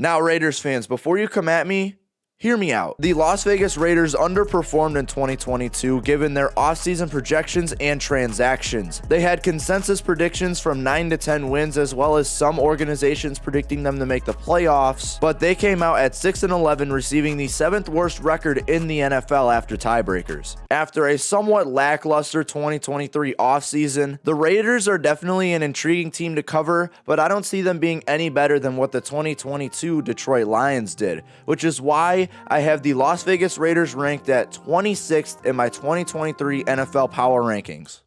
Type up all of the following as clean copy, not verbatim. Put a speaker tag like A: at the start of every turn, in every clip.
A: Now, Raiders fans, before you come at me, hear me out. The Las Vegas Raiders underperformed in 2022 given their offseason projections and transactions. They had consensus predictions from 9 to 10 wins, as well as some organizations predicting them to make the playoffs, but they came out at 6-11, receiving the 7th worst record in the NFL after tiebreakers. After a somewhat lackluster 2023 offseason, the Raiders are definitely an intriguing team to cover, but I don't see them being any better than what the 2022 Detroit Lions did, which is why I have the Las Vegas Raiders ranked at 26th in my 2023 NFL Power Rankings.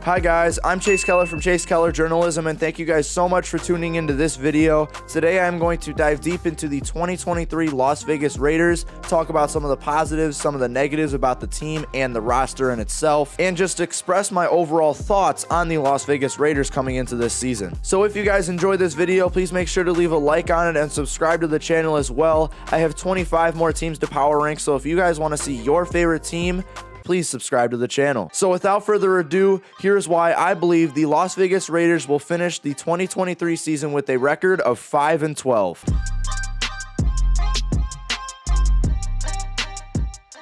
A: Hi guys, I'm Chase Keller from Chase Keller Journalism, and thank you guys so much for tuning into this video. Today I'm going to dive deep into the 2023 Las Vegas Raiders, talk about some of the positives, some of the negatives about the team and the roster in itself, and just express my overall thoughts on the Las Vegas Raiders coming into this season. So if you guys enjoyed this video, please make sure to leave a like on it and subscribe to the channel as well. I have 25 more teams to power rank, so if you guys want to see your favorite team, please subscribe to the channel. So without further ado, here's why I believe the Las Vegas Raiders will finish the 2023 season with a record of 5-12.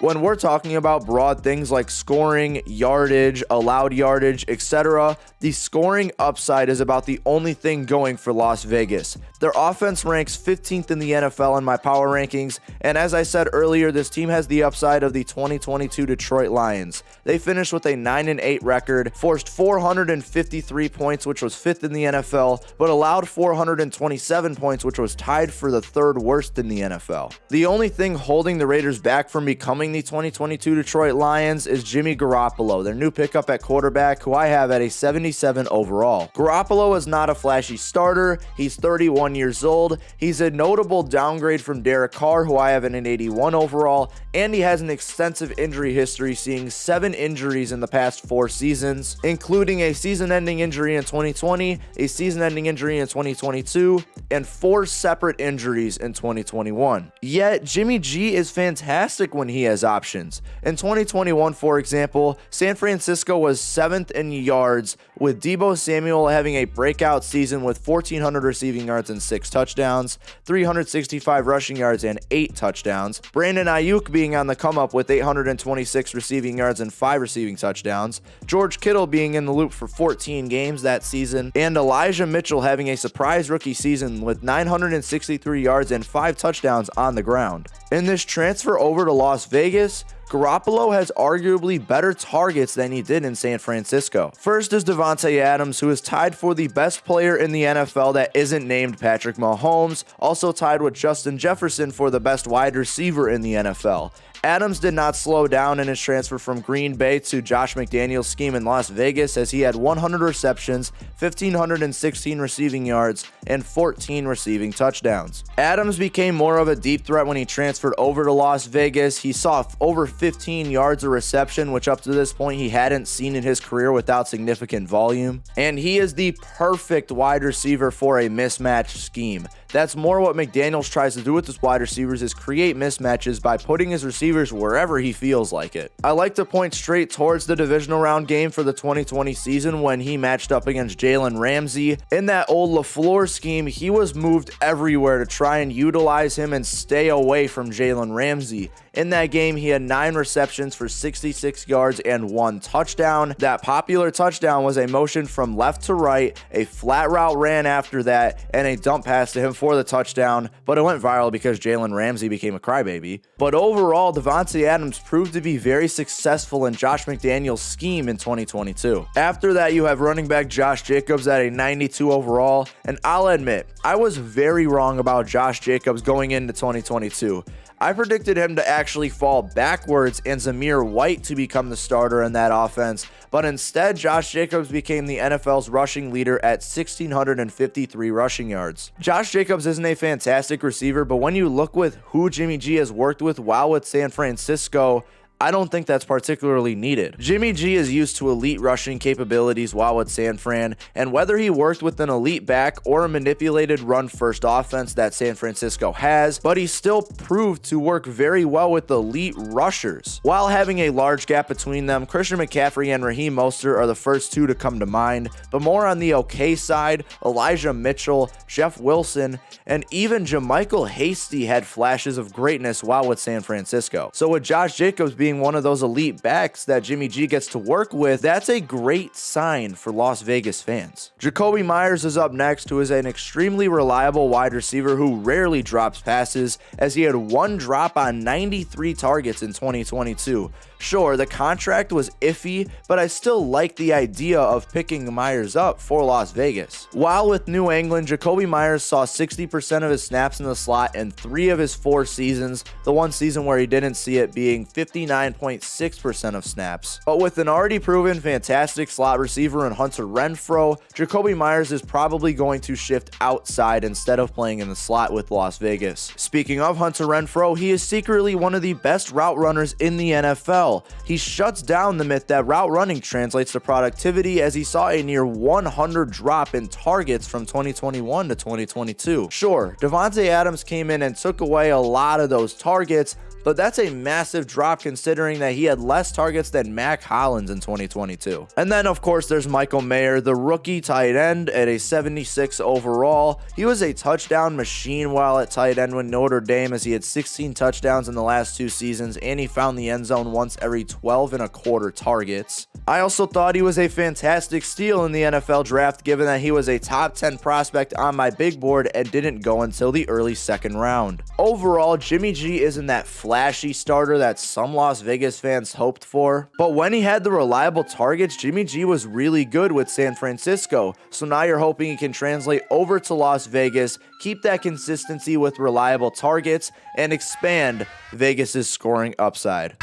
A: When we're talking about broad things like scoring, yardage, allowed yardage, etc., the scoring upside is about the only thing going for Las Vegas. Their offense ranks 15th in the NFL in my power rankings, and as I said earlier, this team has the upside of the 2022 Detroit Lions. They finished with a 9-8 record, forced 453 points, which was 5th in the NFL, but allowed 427 points, which was tied for the 3rd worst in the NFL. The only thing holding the Raiders back from becoming the 2022 Detroit Lions is Jimmy Garoppolo, their new pickup at quarterback, who I have at a 77 overall. Garoppolo is not a flashy starter. He's 31 years old. He's a notable downgrade from Derek Carr, who I have at an 81 overall, and he has an extensive injury history, seeing 7 injuries in the past 4 seasons, including a season-ending injury in 2020, a season-ending injury in 2022, and 4 separate injuries in 2021. Yet, Jimmy G is fantastic when he has options. In 2021, for example, San Francisco was 7th in yards, with Deebo Samuel having a breakout season with 1,400 receiving yards and 6 touchdowns, 365 rushing yards and 8 touchdowns, Brandon Ayuk being on the come up with 826 receiving yards and 5 receiving touchdowns, George Kittle being in the loop for 14 games that season, and Elijah Mitchell having a surprise rookie season with 963 yards and 5 touchdowns on the ground. In this transfer over to Las Vegas, Garoppolo has arguably better targets than he did in San Francisco. First is Davante Adams, who is tied for the best player in the NFL that isn't named Patrick Mahomes, also tied with Justin Jefferson for the best wide receiver in the NFL. Adams did not slow down in his transfer from Green Bay to Josh McDaniels' scheme in Las Vegas, as he had 100 receptions, 1,516 receiving yards, and 14 receiving touchdowns. Adams became more of a deep threat when he transferred over to Las Vegas. He saw over 15 yards of reception, which up to this point he hadn't seen in his career without significant volume. And he is the perfect wide receiver for a mismatched scheme. That's more what McDaniels tries to do with his wide receivers, is create mismatches by putting his receivers wherever he feels like it. I like to point straight towards the divisional round game for the 2020 season when he matched up against Jalen Ramsey. In that old LaFleur scheme, he was moved everywhere to try and utilize him and stay away from Jalen Ramsey. In that game, he had 9 receptions for 66 yards and 1 touchdown. That popular touchdown was a motion from left to right, a flat route ran after that, and a dump pass to him for the touchdown, but it went viral because Jalen Ramsey became a crybaby. But overall, Davante Adams proved to be very successful in Josh McDaniels' scheme in 2022. After that, you have running back Josh Jacobs at a 92 overall, and I'll admit, I was very wrong about Josh Jacobs going into 2022. I predicted him to actually fall backwards and Zamir White to become the starter in that offense, but instead Josh Jacobs became the NFL's rushing leader at 1,653 rushing yards. Josh Jacobs isn't a fantastic receiver, but when you look with who Jimmy G has worked with while with San Francisco, I don't think that's particularly needed. Jimmy G is used to elite rushing capabilities while with San Fran, and whether he worked with an elite back or a manipulated run-first offense that San Francisco has, but he still proved to work very well with elite rushers. While having a large gap between them, Christian McCaffrey and Raheem Mostert are the first two to come to mind, but more on the okay side, Elijah Mitchell, Jeff Wilson, and even JaMychal Hasty had flashes of greatness while with San Francisco. So with Josh Jacobs being one of those elite backs that Jimmy G gets to work with, that's a great sign for Las Vegas fans. Jacoby Myers is up next, who is an extremely reliable wide receiver who rarely drops passes, as he had one drop on 93 targets in 2022. Sure, the contract was iffy, but I still like the idea of picking Myers up for Las Vegas. While with New England, Jacoby Myers saw 60% of his snaps in the slot in 3 of his 4 seasons, the one season where he didn't see it being 59.6% of snaps. But with an already proven fantastic slot receiver in Hunter Renfrow, Jacoby Myers is probably going to shift outside instead of playing in the slot with Las Vegas. Speaking of Hunter Renfrow, he is secretly one of the best route runners in the NFL. He shuts down the myth that route running translates to productivity, as he saw a near 100 drop in targets from 2021 to 2022. Sure, Davante Adams came in and took away a lot of those targets, but that's a massive drop considering that he had less targets than Mac Hollins in 2022. And then of course there's Michael Mayer, the rookie tight end at a 76 overall. He was a touchdown machine while at tight end with Notre Dame, as he had 16 touchdowns in the last 2 seasons, and he found the end zone once every 12.25 targets. I also thought he was a fantastic steal in the NFL draft, given that he was a top 10 prospect on my big board and didn't go until the early 2nd round. Overall, Jimmy G isn't that flashy starter that some Las Vegas fans hoped for, but when he had the reliable targets, Jimmy G was really good with San Francisco. So now you're hoping he can translate over to Las Vegas, keep that consistency with reliable targets, and expand Vegas's scoring upside.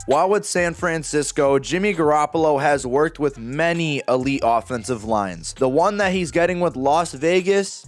A: While with San Francisco, Jimmy Garoppolo has worked with many elite offensive lines. The one that he's getting with Las Vegas,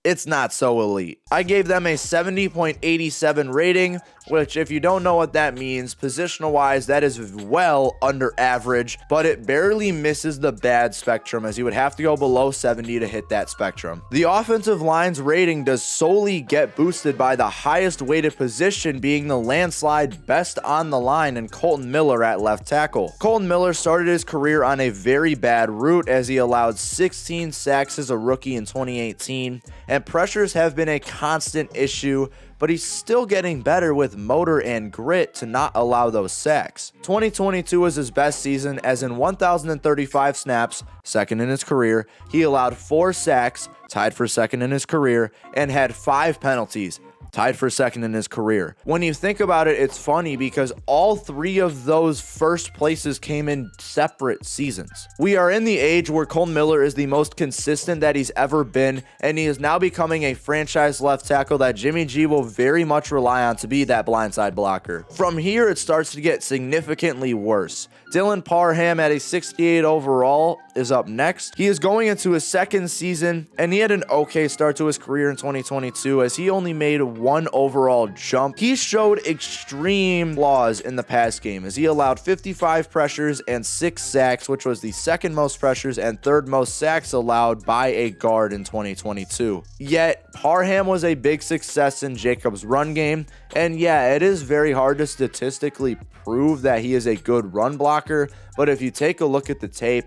A: it's not so elite. I gave them a 70.87 rating, which, if you don't know what that means, positional wise, that is well under average, but it barely misses the bad spectrum, as you would have to go below 70 to hit that spectrum. The offensive line's rating does solely get boosted by the highest weighted position being the landslide best on the line in Colton Miller at left tackle. Colton Miller started his career on a very bad route, as he allowed 16 sacks as a rookie in 2018, and pressures have been a constant issue, but he's still getting better with motor and grit to not allow those sacks. 2022 was his best season, as in 1,035 snaps, second in his career, he allowed 4 sacks, tied for second in his career, and had 5 penalties, tied for second in his career. When you think about it, it's funny because all 3 of those first places came in separate seasons. We are in the age where Colton Miller is the most consistent that he's ever been, and he is now becoming a franchise left tackle that Jimmy G will very much rely on to be that blindside blocker. From here, it starts to get significantly worse. Dylan Parham at a 68 overall is up next. He is going into his 2nd season, and he had an okay start to his career in 2022, as he only made 1 overall jump. He showed extreme flaws in the pass game, as he allowed 55 pressures and 6 sacks, which was the 2nd most pressures and 3rd most sacks allowed by a guard in 2022. Yet, Parham was a big success in Jacobs' run game, and yeah, it is very hard to statistically prove that he is a good run blocker, but if you take a look at the tape,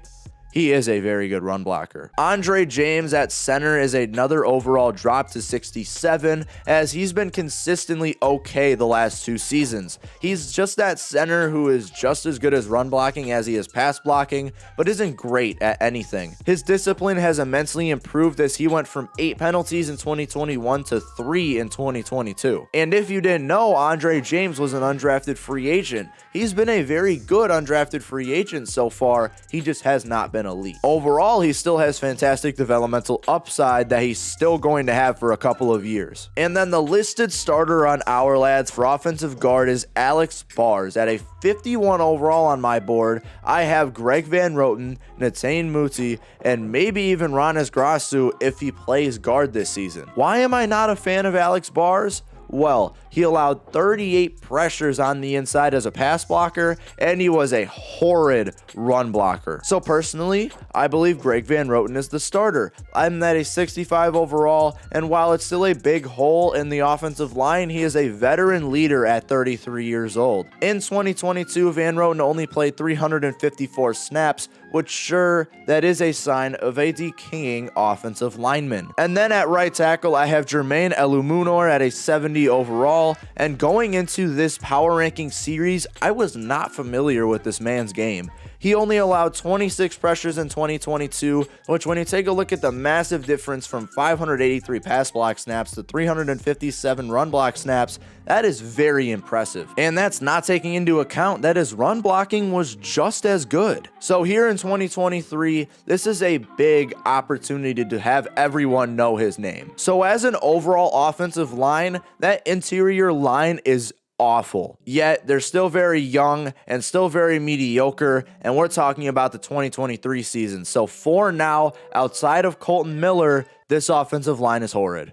A: he is a very good run blocker. Andre James at center is another overall drop to 67, as he's been consistently okay the last 2 seasons. He's just that center who is just as good as run blocking as he is pass blocking, but isn't great at anything. His discipline has immensely improved, as he went from 8 penalties in 2021 to 3 in 2022. And if you didn't know, Andre James was an undrafted free agent. He's been a very good undrafted free agent so far, he just has not been elite. Overall, he still has fantastic developmental upside that he's still going to have for a couple of years. And then the listed starter on our lads for offensive guard is Alex Bars. At a 51 overall on my board, I have Greg Van Roten, Netane Muti, and maybe even Ronis Grasu if he plays guard this season. Why am I not a fan of Alex Bars? Well, he allowed 38 pressures on the inside as a pass blocker, and he was a horrid run blocker. So personally, I believe Greg Van Roten is the starter. I'm at a 65 overall, and while it's still a big hole in the offensive line, he is a veteran leader at 33 years old. In 2022, Van Roten only played 354 snaps, which sure, that is a sign of a decaying offensive lineman. And then at right tackle, I have Jermaine Elumunor at a 70 overall, and going into this power ranking series, I was not familiar with this man's game. He only allowed 26 pressures in 2022, which when you take a look at the massive difference from 583 pass block snaps to 357 run block snaps, that is very impressive. And that's not taking into account that his run blocking was just as good. So here in 2023, this is a big opportunity to have everyone know his name. So as an overall offensive line, that interior line is awful, yet they're still very young and still very mediocre, and we're talking about the 2023 season. So for now, outside of Colton Miller, this offensive line is horrid.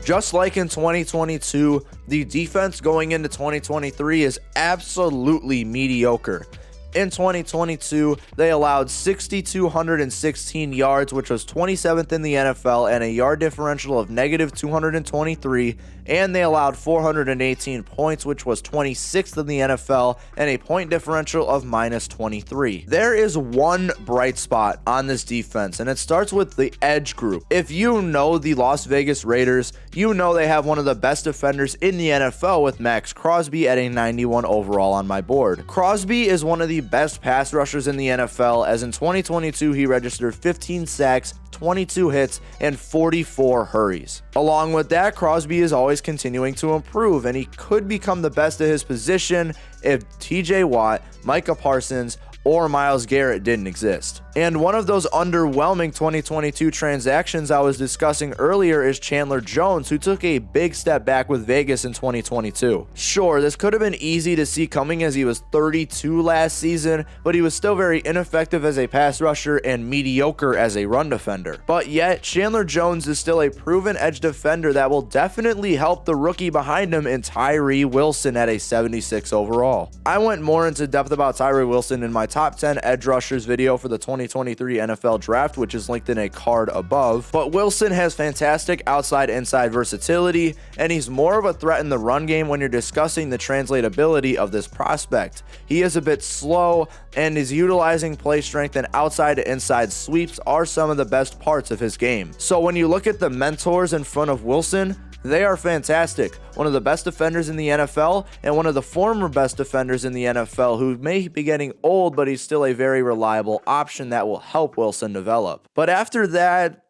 A: Just like in 2022, the defense going into 2023 is absolutely mediocre. In 2022, they allowed 6,216 yards, which was 27th in the NFL, and a yard differential of -223, and they allowed 418 points, which was 26th in the NFL, and a point differential of -23. There is one bright spot on this defense, and it starts with the edge group. If you know the Las Vegas Raiders, you know they have one of the best defenders in the NFL with Max Crosby at a 91 overall on my board. Crosby is one of the best pass rushers in the NFL, as in 2022 he registered 15 sacks, 22 hits, and 44 hurries. Along with that, Crosby is always continuing to improve, and he could become the best at his position if TJ Watt, Micah Parsons, or Myles Garrett didn't exist. And one of those underwhelming 2022 transactions I was discussing earlier is Chandler Jones, who took a big step back with Vegas in 2022. Sure, this could have been easy to see coming as he was 32 last season, but he was still very ineffective as a pass rusher and mediocre as a run defender. But yet, Chandler Jones is still a proven edge defender that will definitely help the rookie behind him in Tyree Wilson at a 76 overall. I went more into depth about Tyree Wilson in my top 10 edge rushers video for the 2023 NFL draft, which is linked in a card above. But Wilson has fantastic outside-inside versatility, and he's more of a threat in the run game when you're discussing the translatability of this prospect. He is a bit slow, and his utilizing play strength and outside-to-inside sweeps are some of the best parts of his game. So when you look at the mentors in front of Wilson, they are fantastic. One of the best defenders in the NFL and one of the former best defenders in the NFL who may be getting old, but he's still a very reliable option that will help Wilson develop. But after that,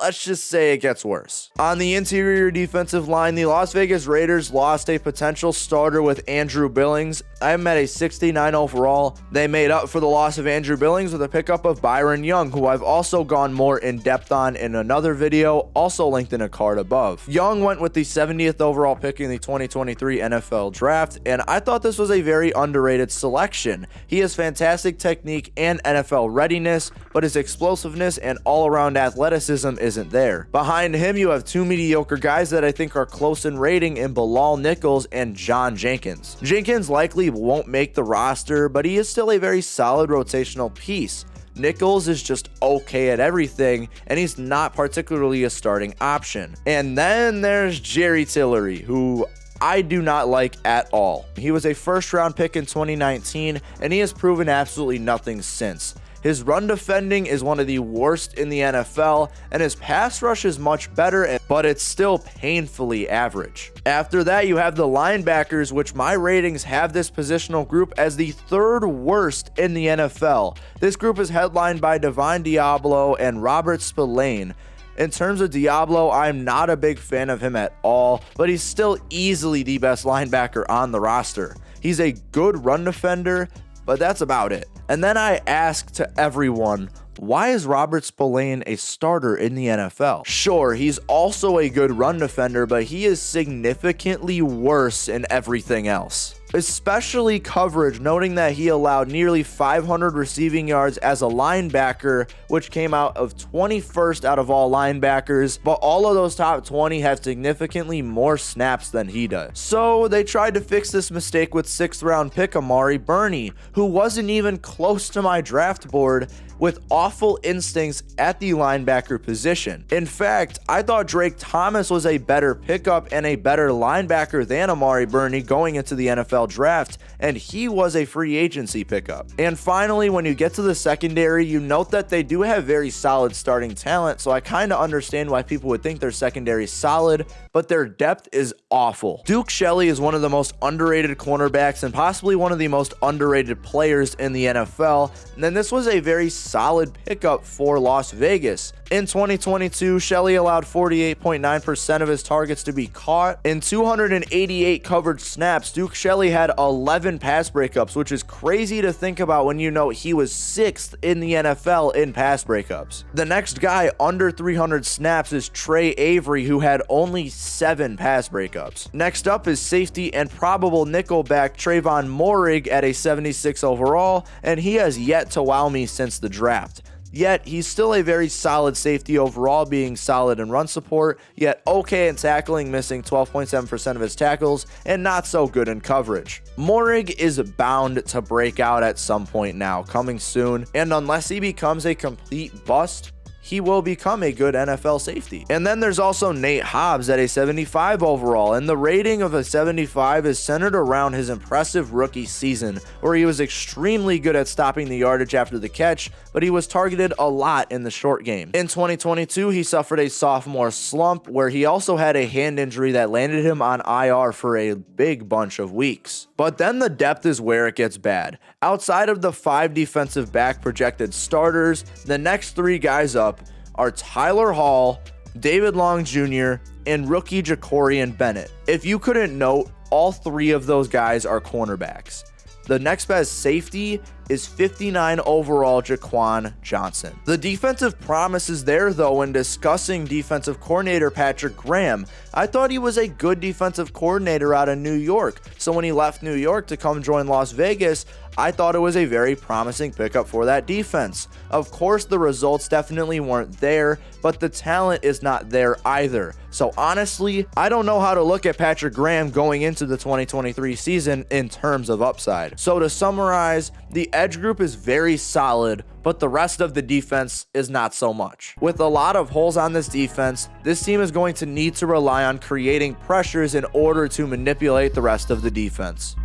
A: let's just say it gets worse. On the interior defensive line, the Las Vegas Raiders lost a potential starter with Andrew Billings. I'm at a 69 overall. They made up for the loss of Andrew Billings with a pickup of Byron Young, who I've also gone more in depth on in another video, also linked in a card above. Young went with the 70th overall pick in the 2023 NFL draft, and I thought this was a very underrated selection. He has fantastic technique and NFL readiness, but his explosiveness and all-around athleticism isn't there. Behind him, you have two mediocre guys that I think are close in rating in Bilal Nichols and John Jenkins. Jenkins likely won't make the roster, but he is still a very solid rotational piece. Nichols is just okay at everything, and he's not particularly a starting option. And then there's Jerry Tillery, who I do not like at all. He was a first-round pick in 2019, and he has proven absolutely nothing since. His run defending is one of the worst in the NFL, and his pass rush is much better, but it's still painfully average. After that, you have the linebackers, which my ratings have this positional group as the third worst in the NFL. This group is headlined by Divine Diablo and Robert Spillane. In terms of Diablo, I'm not a big fan of him at all, but he's still easily the best linebacker on the roster. He's a good run defender, but that's about it. And then I ask to everyone, Why is Robert Spillane a starter in the NFL? Sure, he's also a good run defender, but he is significantly worse in everything else, especially coverage, noting that he allowed nearly 500 receiving yards as a linebacker, which came out of 21st out of all linebackers, but all of those top 20 have significantly more snaps than he does. So they tried to fix this mistake with 6th round pick Amari Burney, who wasn't even close to my draft board, with awful instincts at the linebacker position. In fact, I thought Drake Thomas was a better pickup and a better linebacker than Amari Burney going into the NFL draft, and he was a free agency pickup. And finally, when you get to the secondary, you note that they do have very solid starting talent, so I kind of understand why people would think their secondary is solid, but their depth is awful. Duke Shelley is one of the most underrated cornerbacks and possibly one of the most underrated players in the NFL, and then this was a very solid pickup for Las Vegas. In 2022, Shelley allowed 48.9% of his targets to be caught. In 288 coverage snaps, Duke Shelley had 11 pass breakups, which is crazy to think about when you know he was 6th in the NFL in pass breakups. The next guy under 300 snaps is Trey Avery, who had only 7 pass breakups. Next up is safety and probable nickelback Trayvon Moehrig at a 76 overall, and he has yet to wow me since the draft. Yet, he's still a very solid safety overall, being solid in run support, yet okay in tackling, missing 12.7% of his tackles, and not so good in coverage. Moehrig is bound to break out at some point now, coming soon, and unless he becomes a complete bust, he will become a good NFL safety. And then there's also Nate Hobbs at a 75 overall, and the rating of a 75 is centered around his impressive rookie season, where he was extremely good at stopping the yardage after the catch, but he was targeted a lot in the short game. In 2022, he suffered a sophomore slump, where he also had a hand injury that landed him on IR for a big bunch of weeks. But then the depth is where it gets bad. Outside of the 5 defensive back projected starters, the next 3 guys up are Tyler Hall, David Long Jr., and rookie Jacorian Bennett. If you couldn't note, all 3 of those guys are cornerbacks. The next best safety is 59 overall Jaquan Johnson. The defensive promise is there though when discussing defensive coordinator Patrick Graham. I thought he was a good defensive coordinator out of New York, so when he left New York to come join Las Vegas, I thought it was a very promising pickup for that defense. Of course, the results definitely weren't there, but the talent is not there either. So honestly, I don't know how to look at Patrick Graham going into the 2023 season in terms of upside. So to summarize, the edge group is very solid, but the rest of the defense is not so much. With a lot of holes on this defense, this team is going to need to rely on creating pressures in order to manipulate the rest of the defense.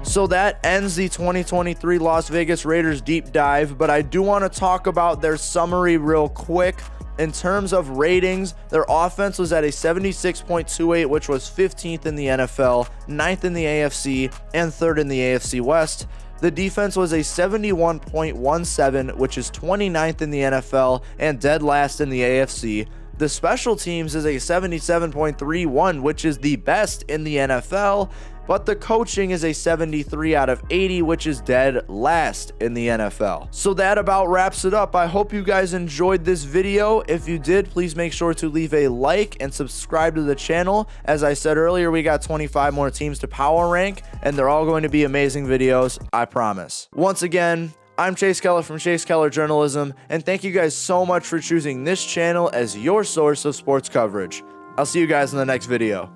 A: So that ends the 2023 Las Vegas Raiders deep dive, but I do want to talk about their summary real quick. In terms of ratings, their offense was at a 76.28, which was 15th in the NFL, 9th in the AFC, and 3rd in the AFC West. The defense was a 71.17, which is 29th in the NFL and dead last in the AFC. The special teams is a 77.31, which is the best in the NFL, but the coaching is a 73 out of 80, which is dead last in the NFL. So that about wraps it up. I hope you guys enjoyed this video. If you did, please make sure to leave a like and subscribe to the channel. As I said earlier, we got 25 more teams to power rank, and they're all going to be amazing videos, I promise. Once again, I'm Chase Keller from Chase Keller Journalism, and thank you guys so much for choosing this channel as your source of sports coverage. I'll see you guys in the next video.